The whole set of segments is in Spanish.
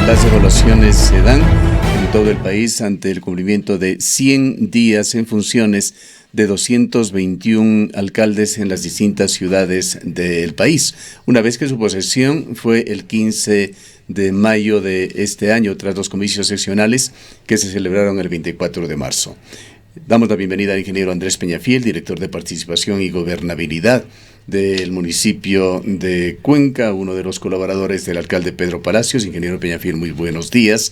Las evaluaciones se dan en todo el país ante el cumplimiento de 100 días en funciones de 221 alcaldes en las distintas ciudades del país, una vez que su posesión fue el 15 de mayo de este año, tras los comicios seccionales que se celebraron el 24 de marzo. Damos la bienvenida al ingeniero Andrés Peñafiel, director de Participación y Gobernabilidad del municipio de Cuenca, uno de los colaboradores del alcalde Pedro Palacios. Ingeniero Peñafiel, muy buenos días.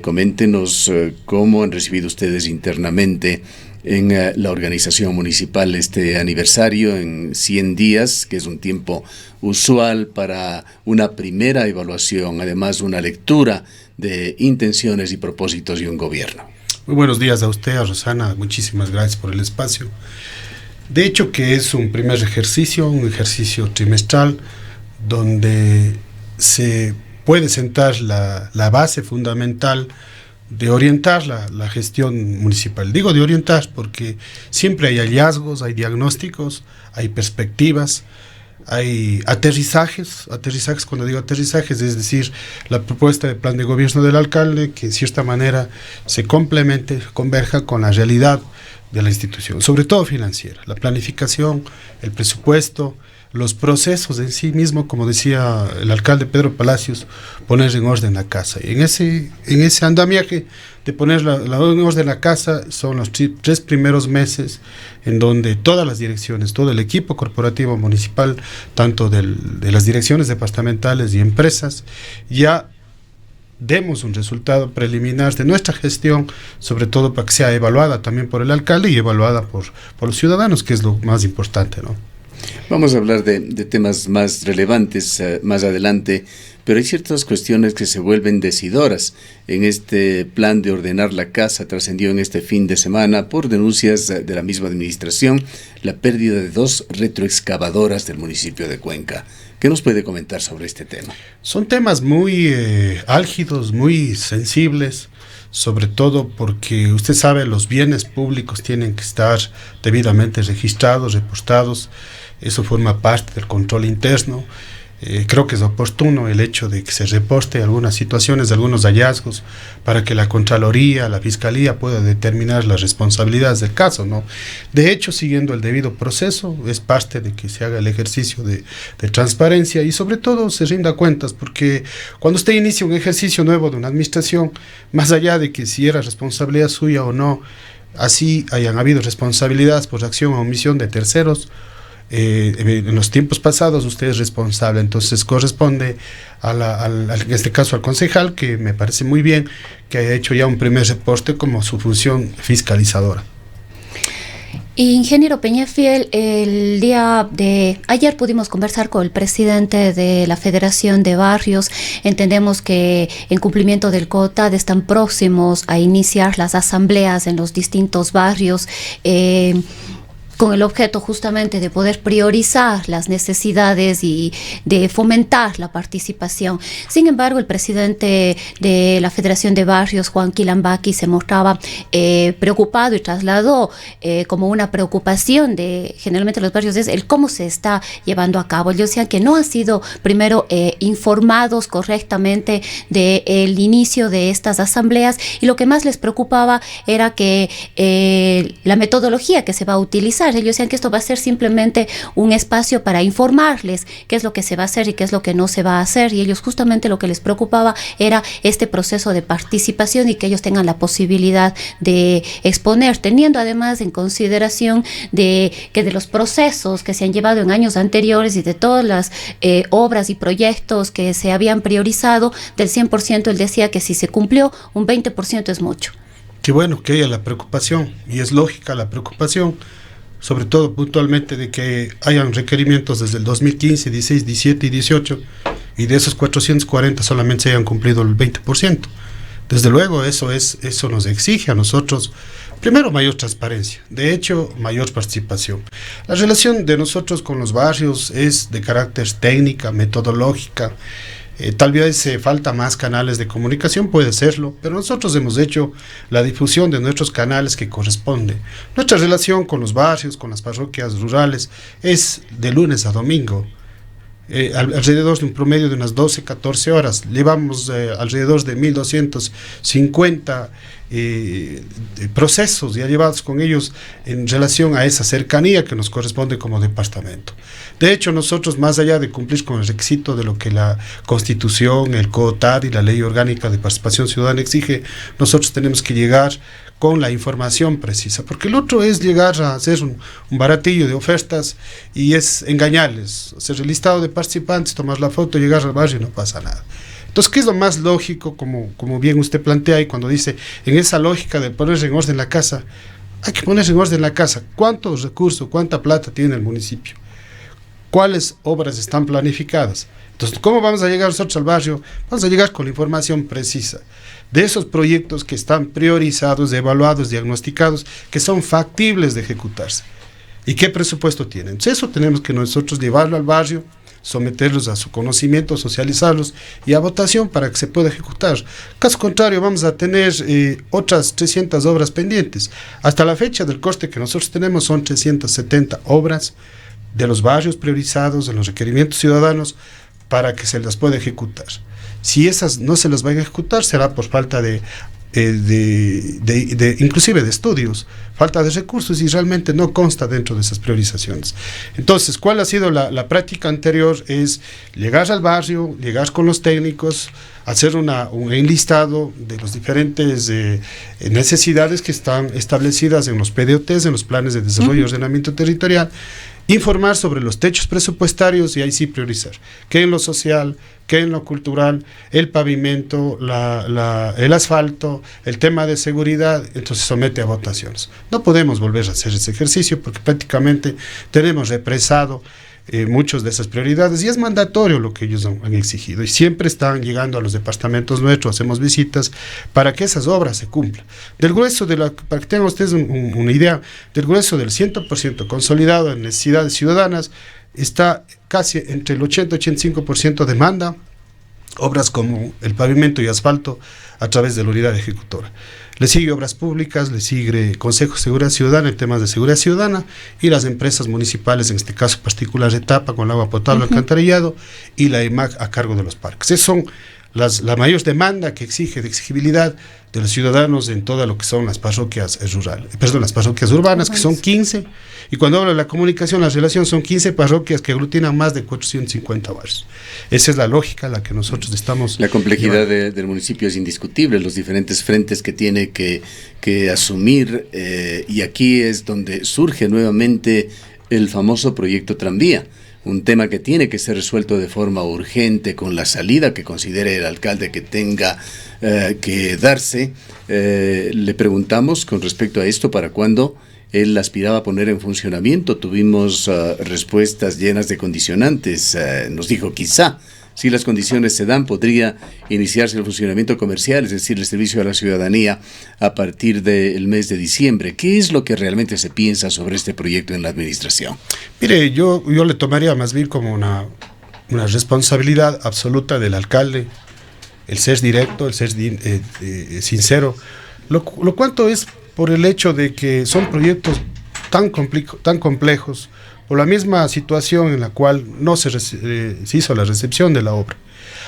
Coméntenos cómo han recibido ustedes internamente en la organización municipal este aniversario en 100 días, que es un tiempo usual para una primera evaluación, además una lectura de intenciones y propósitos de un gobierno. Muy buenos días a usted, a Rosana, muchísimas gracias por el espacio. De hecho que es un primer ejercicio, un ejercicio trimestral, donde se puede sentar la base fundamental de orientar la gestión municipal. Digo de orientar porque siempre hay hallazgos, hay diagnósticos, hay perspectivas, hay aterrizajes. Cuando digo aterrizajes, es decir, la propuesta de plan de gobierno del alcalde que en cierta manera se complemente, converja con la realidad de la institución, sobre todo financiera, la planificación, el presupuesto, los procesos en sí mismo, como decía el alcalde Pedro Palacios, poner en orden la casa. Y en ese andamiaje de poner en orden la casa son los tres primeros meses en donde todas las direcciones, todo el equipo corporativo municipal, tanto de las direcciones departamentales y empresas, ya demos un resultado preliminar de nuestra gestión, sobre todo para que sea evaluada también por el alcalde y evaluada por los ciudadanos, que es lo más importante, ¿no? Vamos a hablar de temas más relevantes más adelante, pero hay ciertas cuestiones que se vuelven decidoras. En este plan de ordenar la casa trascendió en este fin de semana por denuncias de la misma administración la pérdida de 2 retroexcavadoras del municipio de Cuenca. ¿Qué nos puede comentar sobre este tema? Son temas muy álgidos, muy sensibles, sobre todo porque usted sabe, los bienes públicos tienen que estar debidamente registrados, repostados. Eso forma parte del control interno. Creo que es oportuno el hecho de que se reposte algunas situaciones, algunos hallazgos, para que la Contraloría, la Fiscalía pueda determinar las responsabilidades del caso, ¿no? De hecho, siguiendo el debido proceso, es parte de que se haga el ejercicio de transparencia y sobre todo se rinda cuentas, porque cuando usted inicia un ejercicio nuevo de una administración, más allá de que si era responsabilidad suya o no, así hayan habido responsabilidades por acción o omisión de terceros, en los tiempos pasados usted es responsable, entonces corresponde en este caso al concejal, que me parece muy bien que haya hecho ya un primer reporte como su función fiscalizadora. Ingeniero Peñafiel, el día de ayer pudimos conversar con el presidente de la Federación de Barrios. Entendemos que en cumplimiento del COTAD están próximos a iniciar las asambleas en los distintos barrios, con el objeto justamente de poder priorizar las necesidades y de fomentar la participación. Sin embargo, el presidente de la Federación de Barrios, Juan Quilambaqui, se mostraba preocupado y trasladó como una preocupación de generalmente los barrios es el cómo se está llevando a cabo. Ellos decían que no han sido primero informados correctamente del inicio de estas asambleas, y lo que más les preocupaba era que la metodología que se va a utilizar. Ellos decían que esto va a ser simplemente un espacio para informarles qué es lo que se va a hacer y qué es lo que no se va a hacer, y ellos justamente lo que les preocupaba era este proceso de participación y que ellos tengan la posibilidad de exponer, teniendo además en consideración de que de los procesos que se han llevado en años anteriores y de todas las obras y proyectos que se habían priorizado, del 100% él decía que si se cumplió, un 20% es mucho. Qué bueno que haya la preocupación, y es lógica la preocupación, sobre todo puntualmente de que hayan requerimientos desde el 2015, 16, 17 y 18, y de esos 440 solamente se hayan cumplido el 20%. Desde luego eso nos exige a nosotros, primero, mayor transparencia, de hecho, mayor participación. La relación de nosotros con los barrios es de carácter técnica, metodológica. Tal vez falta más canales de comunicación, puede serlo, pero nosotros hemos hecho la difusión de nuestros canales que corresponde. Nuestra relación con los barrios, con las parroquias rurales, es de lunes a domingo. alrededor de un promedio de unas 12, 14 horas. Llevamos alrededor de 1.250 procesos ya llevados con ellos en relación a esa cercanía que nos corresponde como departamento. De hecho, nosotros, más allá de cumplir con el requisito de lo que la Constitución, el COTAD y la Ley Orgánica de Participación Ciudadana exige, nosotros tenemos que llegar con la información precisa, porque el otro es llegar a hacer un baratillo de ofertas y es engañarles, hacer el listado de participantes, tomar la foto, llegar al barrio y no pasa nada. Entonces, ¿qué es lo más lógico, como bien usted plantea y cuando dice, en esa lógica de poner en orden la casa? Hay que poner en orden la casa. ¿Cuántos recursos, cuánta plata tiene el municipio? ¿Cuáles obras están planificadas? Entonces, ¿cómo vamos a llegar nosotros al barrio? Vamos a llegar con la información precisa de esos proyectos que están priorizados, evaluados, diagnosticados, que son factibles de ejecutarse. ¿Y qué presupuesto tienen? Entonces, eso tenemos que nosotros llevarlo al barrio, someterlos a su conocimiento, socializarlos y a votación para que se pueda ejecutar. Caso contrario, vamos a tener otras 300 obras pendientes. Hasta la fecha del coste que nosotros tenemos son 370 obras de los barrios priorizados, de los requerimientos ciudadanos, para que se las pueda ejecutar. Si esas no se las van a ejecutar, será por falta inclusive de estudios, falta de recursos, y realmente no consta dentro de esas priorizaciones. Entonces, ¿cuál ha sido la práctica anterior? Es llegar al barrio, llegar con los técnicos, hacer un enlistado de las diferentes necesidades que están establecidas en los PDOTs, en los planes de desarrollo y ordenamiento territorial, informar sobre los techos presupuestarios y ahí sí priorizar, qué en lo social, qué en lo cultural, el pavimento, el asfalto, el tema de seguridad. Entonces somete a votaciones. No podemos volver a hacer ese ejercicio porque prácticamente tenemos represado muchas de esas prioridades y es mandatorio lo que ellos han exigido, y siempre están llegando a los departamentos nuestros, hacemos visitas para que esas obras se cumplan. Del grueso para que tengan ustedes una idea, del grueso del 100% consolidado en necesidades ciudadanas, está casi entre el 80-85% demanda, obras como el pavimento y asfalto a través de la unidad ejecutora. Le sigue Obras Públicas, le sigue Consejo de Seguridad Ciudadana en temas de seguridad ciudadana, y las empresas municipales, en este caso particular Etapa, con el agua potable, alcantarillado, y la EMAC a cargo de los parques. Esas son la mayor demanda que exige de exigibilidad de los ciudadanos en todo lo que son las parroquias las parroquias urbanas, que son 15, y cuando hablo de la comunicación, la relación, son 15 parroquias que aglutinan más de 450 barrios. Esa es la lógica a la que nosotros estamos. La complejidad del municipio es indiscutible, los diferentes frentes que tiene que asumir, y aquí es donde surge nuevamente el famoso proyecto Tranvía, un tema que tiene que ser resuelto de forma urgente con la salida que considere el alcalde que tenga que darse. Le preguntamos con respecto a esto para cuándo él aspiraba a poner en funcionamiento. Tuvimos respuestas llenas de condicionantes. Nos dijo, quizá, si las condiciones se dan, podría iniciarse el funcionamiento comercial, es decir, el servicio a la ciudadanía, a partir del mes de diciembre. ¿Qué es lo que realmente se piensa sobre este proyecto en la administración? Mire, yo le tomaría más bien como una responsabilidad absoluta del alcalde, el ser directo, el ser sincero, lo cuanto es por el hecho de que son proyectos tan complejos, por la misma situación en la cual no se hizo la recepción de la obra,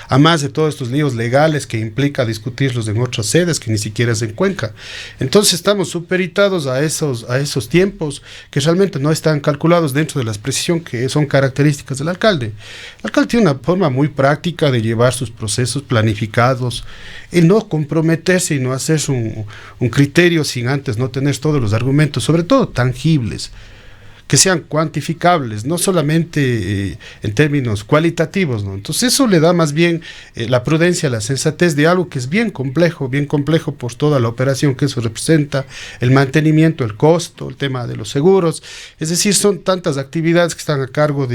además de todos estos líos legales que implica discutirlos en otras sedes que ni siquiera es en Cuenca. Entonces estamos supeditados a esos tiempos que realmente no están calculados dentro de la precisión que son características del alcalde. El alcalde tiene una forma muy práctica de llevar sus procesos planificados, el no comprometerse y no hacer un criterio sin antes no tener todos los argumentos, sobre todo tangibles, que sean cuantificables, no solamente en términos cualitativos, ¿no? Entonces eso le da más bien la prudencia, la sensatez de algo que es bien complejo por toda la operación que eso representa, el mantenimiento, el costo, el tema de los seguros. Es decir, son tantas actividades que están a cargo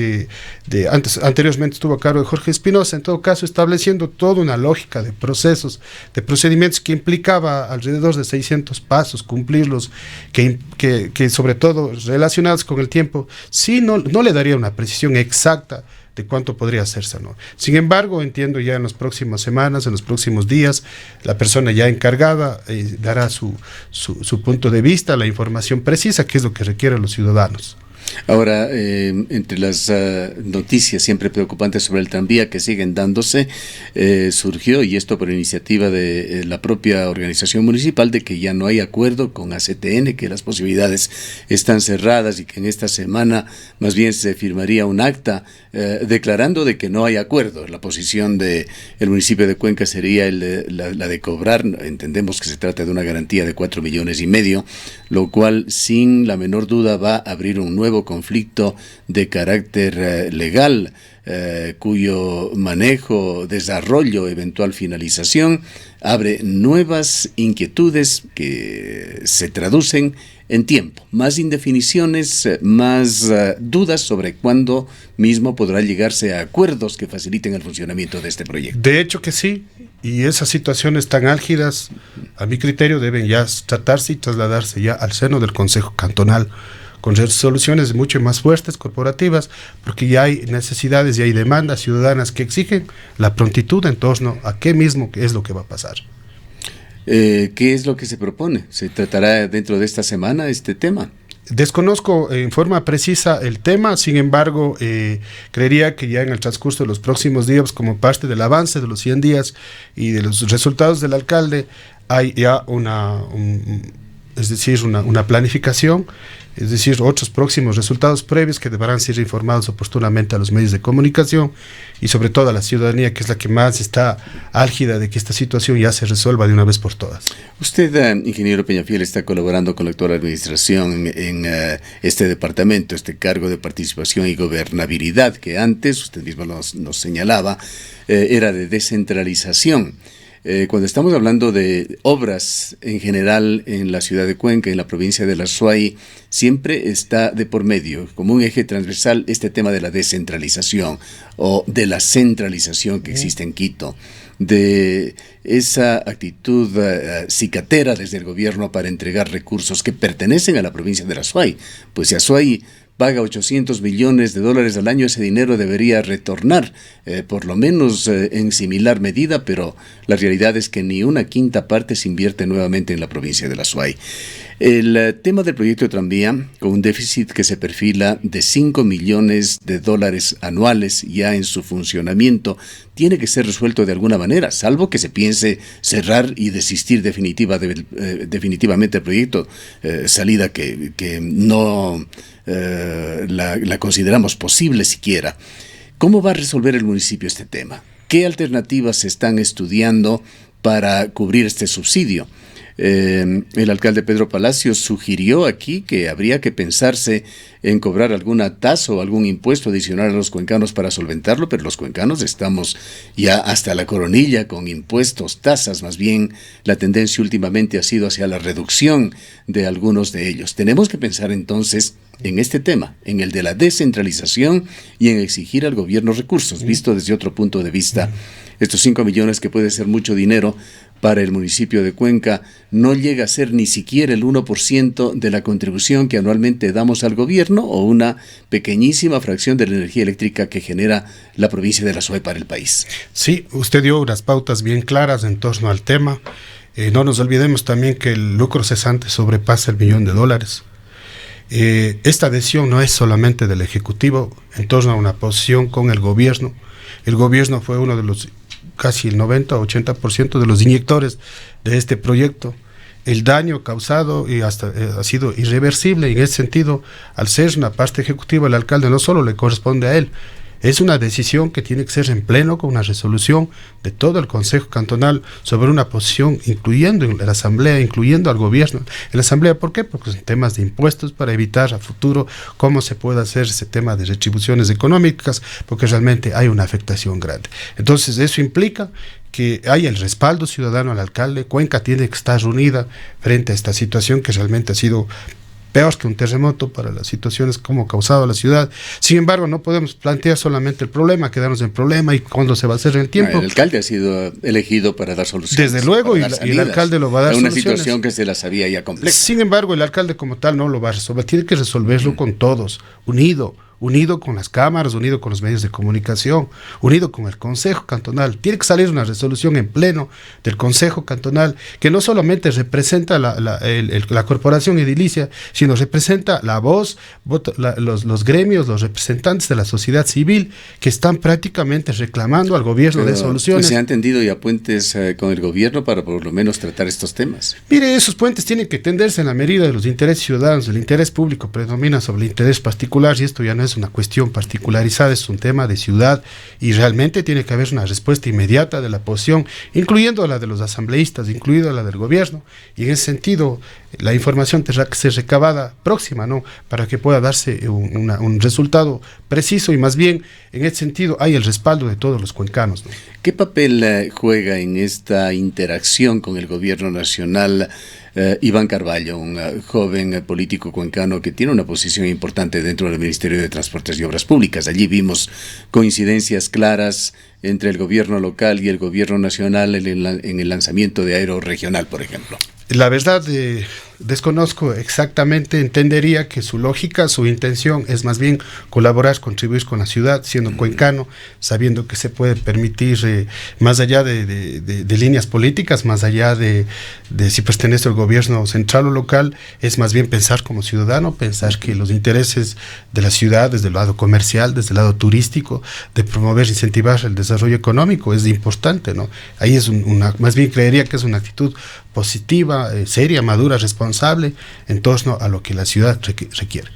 anteriormente estuvo a cargo de Jorge Espinosa, en todo caso estableciendo toda una lógica de procesos, de procedimientos que implicaba alrededor de 600 pasos, cumplirlos, que sobre todo relacionados con el tiempo, sí no le daría una precisión exacta de cuánto podría hacerse, ¿no? Sin embargo, entiendo ya en las próximas semanas, en los próximos días, la persona ya encargada dará su punto de vista, la información precisa, que es lo que requieren los ciudadanos. Ahora, entre las noticias siempre preocupantes sobre el tranvía que siguen dándose, surgió, y esto por iniciativa de la propia organización municipal, de que ya no hay acuerdo con ACTN, que las posibilidades están cerradas y que en esta semana más bien se firmaría un acta declarando de que no hay acuerdo. La posición del municipio de Cuenca sería la de cobrar, entendemos que se trata de una garantía de 4,5 millones, lo cual sin la menor duda va a abrir un nuevo conflicto de carácter legal, cuyo manejo, desarrollo, eventual finalización, abre nuevas inquietudes que se traducen en tiempo, más indefiniciones, más dudas sobre cuándo mismo podrá llegarse a acuerdos que faciliten el funcionamiento de este proyecto. De hecho que sí, y esas situaciones tan álgidas, a mi criterio, deben ya tratarse y trasladarse ya al seno del Consejo Cantonal, con resoluciones mucho más fuertes, corporativas, porque ya hay necesidades y hay demandas ciudadanas que exigen la prontitud en torno a qué mismo es lo que va a pasar. ¿Qué es lo que se propone? ¿Se tratará dentro de esta semana este tema? Desconozco en forma precisa el tema, sin embargo, creería que ya en el transcurso de los próximos días, como parte del avance de los 100 días y de los resultados del alcalde, hay ya una planificación, es decir, otros próximos resultados previos que deberán ser informados oportunamente a los medios de comunicación y sobre todo a la ciudadanía, que es la que más está álgida de que esta situación ya se resuelva de una vez por todas. Usted, ingeniero Peñafiel, está colaborando con la actual administración en este departamento, este cargo de participación y gobernabilidad, que antes, usted mismo nos señalaba, era de descentralización. Cuando estamos hablando de obras en general en la ciudad de Cuenca, en la provincia de la Azuay, siempre está de por medio, como un eje transversal, este tema de la descentralización o de la centralización que existe en Quito, de esa actitud cicatera desde el gobierno para entregar recursos que pertenecen a la provincia de la Azuay. Pues si Azuay paga $800 millones al año, ese dinero debería retornar, por lo menos en similar medida, pero la realidad es que ni una quinta parte se invierte nuevamente en la provincia de la Azuay. El tema del proyecto de tranvía, con un déficit que se perfila de $5 millones anuales ya en su funcionamiento, tiene que ser resuelto de alguna manera, salvo que se piense cerrar y desistir definitivamente del proyecto, salida que no la consideramos posible siquiera. ¿Cómo va a resolver el municipio este tema? ¿Qué alternativas se están estudiando para cubrir este subsidio? El alcalde Pedro Palacios sugirió aquí que habría que pensarse en cobrar alguna tasa o algún impuesto adicional a los cuencanos para solventarlo, pero los cuencanos estamos ya hasta la coronilla con impuestos, tasas. Más bien la tendencia últimamente ha sido hacia la reducción de algunos de ellos. Tenemos que pensar entonces en este tema, en el de la descentralización y en exigir al gobierno recursos, visto desde otro punto de vista. Estos 5 millones, que puede ser mucho dinero para el municipio de Cuenca, no llega a ser ni siquiera el 1% de la contribución que anualmente damos al gobierno o una pequeñísima fracción de la energía eléctrica que genera la provincia de la Azuay para el país. Sí, usted dio unas pautas bien claras en torno al tema. No nos olvidemos también que el lucro cesante sobrepasa el $1.000.000. Esta decisión no es solamente del Ejecutivo en torno a una posición con el gobierno. El gobierno fue uno de los casi el 90 o 80% de los inyectores de este proyecto. El daño causado y hasta ha sido irreversible, y en ese sentido, al ser una parte ejecutiva, el alcalde no solo le corresponde a él, es una decisión que tiene que ser en pleno con una resolución de todo el Consejo Cantonal sobre una posición, incluyendo en la Asamblea, incluyendo al gobierno. En la Asamblea, ¿por qué? Porque son temas de impuestos para evitar a futuro cómo se puede hacer ese tema de retribuciones económicas, porque realmente hay una afectación grande. Entonces, eso implica que haya el respaldo ciudadano al alcalde. Cuenca tiene que estar unida frente a esta situación que realmente ha sido peor que un terremoto para las situaciones como ha causado la ciudad. Sin embargo, no podemos plantear solamente el problema, quedarnos en el problema y cuándo se va a hacer en el tiempo. El alcalde ha sido elegido para dar soluciones. Desde luego, y el alcalde lo va a dar soluciones. Es una situación que se la sabía ya compleja. Sin embargo, el alcalde como tal no lo va a resolver. Tiene que resolverlo con todos, unido, unido con las cámaras, unido con los medios de comunicación, unido con el Consejo Cantonal. Tiene que salir una resolución en pleno del Consejo Cantonal que no solamente representa la corporación edilicia, sino representa la voz, los gremios, los representantes de la sociedad civil que están prácticamente reclamando al gobierno de soluciones. Pues se han tendido ya puentes con el gobierno para por lo menos tratar estos temas. Mire, esos puentes tienen que tenderse en la medida de los intereses ciudadanos. El interés público predomina sobre el interés particular y esto ya no es una cuestión particularizada, es un tema de ciudad y realmente tiene que haber una respuesta inmediata de la oposición, incluyendo la de los asambleístas, incluido la del gobierno, y en ese sentido la información tendrá que ser recabada próxima, ¿no?, para que pueda darse un resultado preciso y más bien en ese sentido hay el respaldo de todos los cuencanos, ¿no? ¿Qué papel juega en esta interacción con el gobierno nacional Iván Carvalho, un joven político cuencano que tiene una posición importante dentro del Ministerio de Transportes y Obras Públicas? Allí vimos coincidencias claras entre el gobierno local y el gobierno nacional en el lanzamiento de Aero Regional, por ejemplo. La verdad, desconozco exactamente, entendería que su lógica, su intención es más bien colaborar, contribuir con la ciudad, siendo cuencano, sabiendo que se puede permitir, más allá de líneas políticas, más allá de si pertenece al gobierno central o local, es más bien pensar como ciudadano, pensar que los intereses de la ciudad, desde el lado comercial, desde el lado turístico, de promover, incentivar el desarrollo económico, es importante, ¿no? Ahí es más bien creería que es una actitud positiva, seria, madura, responsable en torno a lo que la ciudad requiere.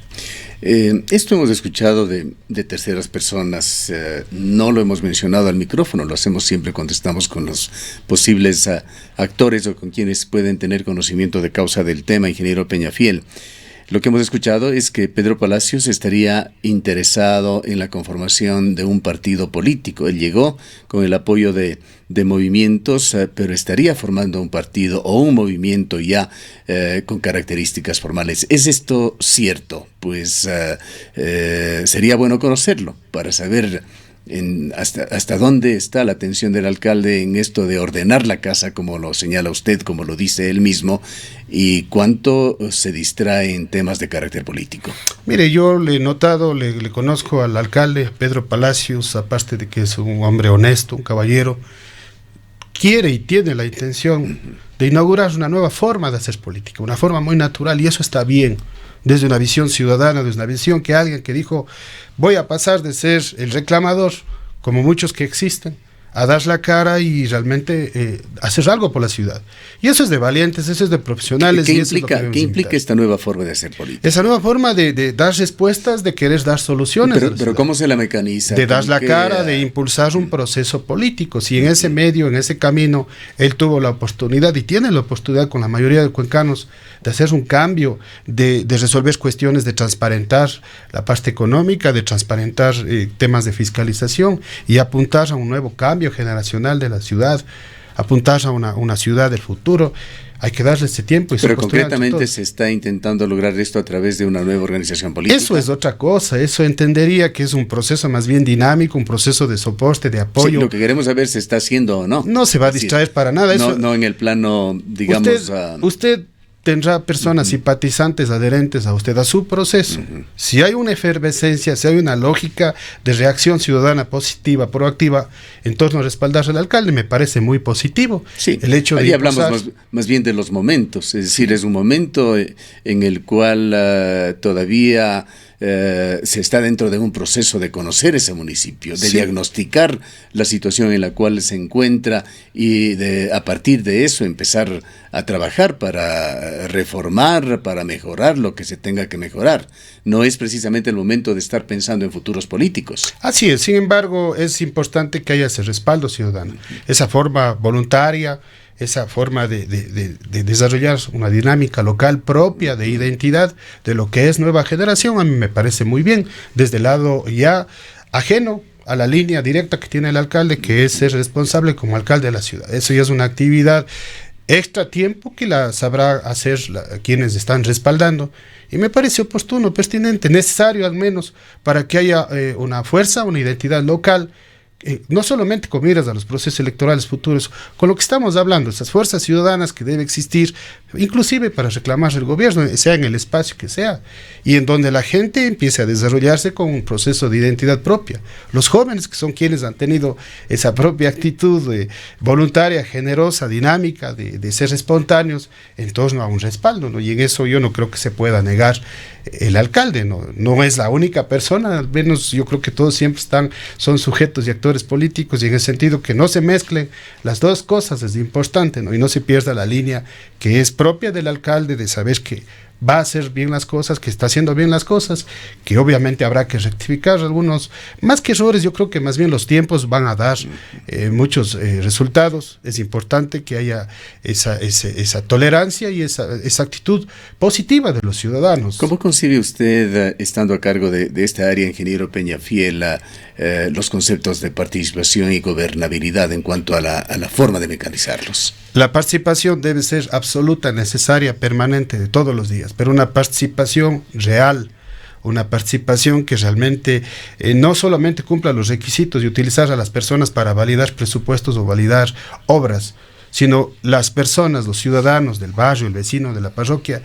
Esto hemos escuchado de terceras personas, no lo hemos mencionado al micrófono, lo hacemos siempre cuando estamos con los posibles actores o con quienes pueden tener conocimiento de causa del tema, ingeniero Peñafiel. Lo que hemos escuchado es que Pedro Palacios estaría interesado en la conformación de un partido político. Él llegó con el apoyo de movimientos, pero estaría formando un partido o un movimiento ya con características formales. ¿Es esto cierto? Pues sería bueno conocerlo para saber hasta dónde está la atención del alcalde en esto de ordenar la casa, como lo señala usted, como lo dice él mismo, y cuánto se distrae en temas de carácter político. Mire, yo le he notado, le conozco al alcalde Pedro Palacios, aparte de que es un hombre honesto, un caballero, quiere y tiene la intención de inaugurar una nueva forma de hacer política, una forma muy natural, y eso está bien, desde una visión ciudadana, desde una visión que alguien que dijo, voy a pasar de ser el reclamador, como muchos que existen, a dar la cara y realmente hacer algo por la ciudad. Y eso es de valientes, eso es de profesionales. ¿Qué implica esta nueva forma de hacer política? Esa nueva forma de dar respuestas, de querer dar soluciones. Pero ¿cómo se la mecaniza? De dar la cara, de impulsar un proceso político. Si en ese medio, en ese camino, él tuvo la oportunidad y tiene la oportunidad con la mayoría de cuencanos de hacer un cambio, de resolver cuestiones, de transparentar la parte económica, de transparentar temas de fiscalización y apuntar a un nuevo cambio generacional de la ciudad, apuntar a una ciudad del futuro. Hay que darle ese tiempo. Pero concretamente se está intentando lograr esto a través de una nueva organización política. Eso es otra cosa, eso entendería que es un proceso más bien dinámico, un proceso de soporte, de apoyo. Sí, lo que queremos saber si está haciendo o no. No se va a distraer para nada. Eso, no en el plano, digamos... Usted tendrá personas simpatizantes, adherentes a usted, a su proceso. Si hay una efervescencia, si hay una lógica de reacción ciudadana positiva, proactiva, en torno a respaldar al alcalde, me parece muy positivo. Sí, el hecho ahí de hablamos más bien de los momentos, es decir, es un momento en el cual todavía se está dentro de un proceso de conocer ese municipio, de diagnosticar la situación en la cual se encuentra y a partir de eso empezar a trabajar para reformar, para mejorar lo que se tenga que mejorar. No es precisamente el momento de estar pensando en futuros políticos. Así es, sin embargo, es importante que haya ese respaldo ciudadano, esa forma voluntaria, esa forma de desarrollar una dinámica local propia de identidad de lo que es nueva generación. A mí me parece muy bien, desde el lado ya ajeno a la línea directa que tiene el alcalde, que es ser responsable como alcalde de la ciudad. Eso ya es una actividad extra tiempo que la sabrá hacer quienes están respaldando, y me parece oportuno, pertinente, necesario al menos, para que haya una fuerza, una identidad local no solamente con miras a los procesos electorales futuros, con lo que estamos hablando, esas fuerzas ciudadanas que debe existir, inclusive para reclamar el gobierno, sea en el espacio que sea, y en donde la gente empiece a desarrollarse con un proceso de identidad propia. Los jóvenes, que son quienes han tenido esa propia actitud voluntaria, generosa, dinámica, de ser espontáneos en torno a un respaldo, ¿no? Y en eso yo no creo que se pueda negar el alcalde, no es la única persona, al menos yo creo que todos siempre son sujetos y actores políticos, y en el sentido que no se mezclen las dos cosas es importante, ¿no? Y no se pierda la línea que es propia del alcalde de saber que va a hacer bien las cosas, que está haciendo bien las cosas, que obviamente habrá que rectificar algunos, más que errores, yo creo que más bien los tiempos van a dar muchos resultados. Es importante que haya esa tolerancia y esa actitud positiva de los ciudadanos. ¿Cómo concibe usted, estando a cargo de esta área, ingeniero Peñafiel, los conceptos de participación y gobernabilidad en cuanto a la forma de mecanizarlos? La participación debe ser absoluta, necesaria, permanente, de todos los días, pero una participación real, una participación que realmente no solamente cumpla los requisitos de utilizar a las personas para validar presupuestos o validar obras, sino las personas, los ciudadanos del barrio, el vecino de la parroquia,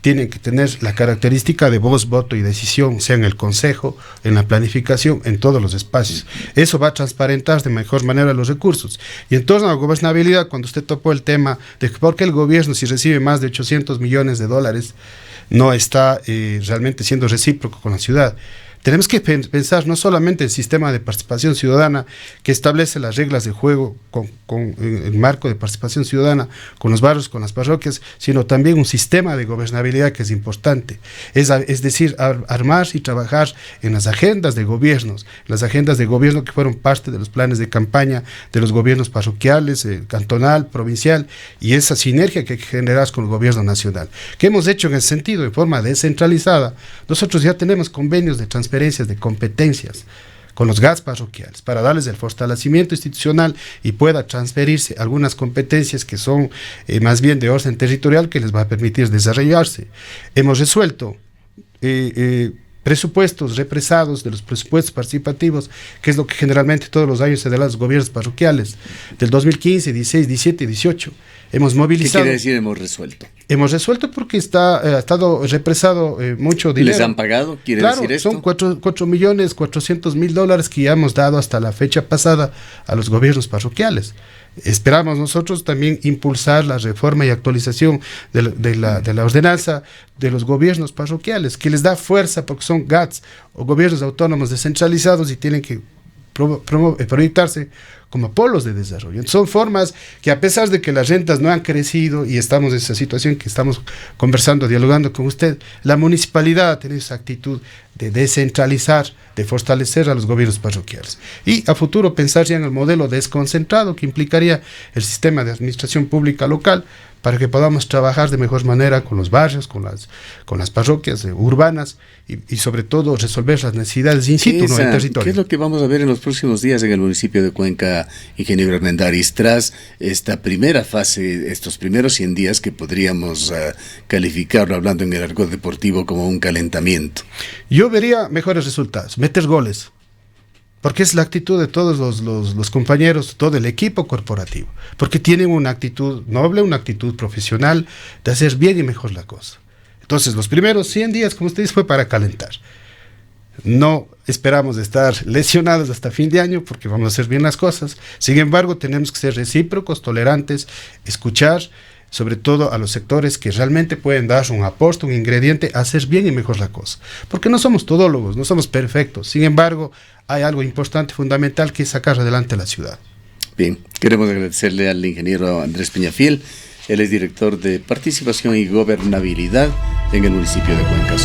tienen que tener la característica de voz, voto y decisión, sea en el consejo, en la planificación, en todos los espacios. Eso va a transparentar de mejor manera los recursos. Y en torno a la gobernabilidad, cuando usted topó el tema de por qué el gobierno, si recibe más de 800 millones de dólares, no está realmente siendo recíproco con la ciudad. Tenemos que pensar no solamente el sistema de participación ciudadana que establece las reglas de juego con el marco de participación ciudadana, con los barrios, con las parroquias, sino también un sistema de gobernabilidad que es importante. Es decir, armar y trabajar en las agendas de gobiernos, las agendas de gobierno que fueron parte de los planes de campaña de los gobiernos parroquiales, cantonal, provincial, y esa sinergia que generas con el gobierno nacional. ¿Qué hemos hecho en ese sentido? De forma descentralizada, nosotros ya tenemos convenios de transferencias de competencias con los GATS parroquiales para darles el fortalecimiento institucional y pueda transferirse algunas competencias que son más bien de orden territorial, que les va a permitir desarrollarse. Hemos resuelto presupuestos represados de los presupuestos participativos, que es lo que generalmente todos los años se da a los gobiernos parroquiales, del 2015, 16, 17 y 18. Hemos movilizado. ¿Qué quiere decir hemos resuelto? Hemos resuelto porque ha estado represado mucho dinero. ¿Les han pagado? ¿Quiere decir esto? Son 4.400.000 dólares que ya hemos dado hasta la fecha pasada a los gobiernos parroquiales. Esperamos nosotros también impulsar la reforma y actualización de la ordenanza de los gobiernos parroquiales, que les da fuerza porque son GATS o gobiernos autónomos descentralizados y tienen que proyectarse como polos de desarrollo. Son formas que, a pesar de que las rentas no han crecido y estamos en esa situación que estamos conversando, dialogando con usted, la municipalidad ha tenido esa actitud de descentralizar, de fortalecer a los gobiernos parroquiales. Y a futuro pensar ya en el modelo desconcentrado que implicaría el sistema de administración pública local, para que podamos trabajar de mejor manera con los barrios, con las parroquias urbanas y sobre todo resolver las necesidades in situ, ¿no?, en territorio. ¿Qué es lo que vamos a ver en los próximos días en el municipio de Cuenca, ingeniero Armendáriz, tras esta primera fase, estos primeros 100 días que podríamos calificarlo, hablando en el argot deportivo, como un calentamiento? Yo vería mejores resultados, meter goles, porque es la actitud de todos los compañeros, todo el equipo corporativo, porque tienen una actitud noble, una actitud profesional de hacer bien y mejor la cosa. Entonces, los primeros 100 días, como usted dice, fue para calentar. No esperamos estar lesionados hasta fin de año, porque vamos a hacer bien las cosas. Sin embargo, tenemos que ser recíprocos, tolerantes, escuchar, sobre todo a los sectores que realmente pueden dar un aporte, un ingrediente a hacer bien y mejor la cosa. Porque no somos todólogos, no somos perfectos. Sin embargo, hay algo importante, fundamental, que es sacar adelante la ciudad. Bien, queremos agradecerle al ingeniero Andrés Peñafiel. Él es director de Participación y Gobernabilidad en el municipio de Cuenca.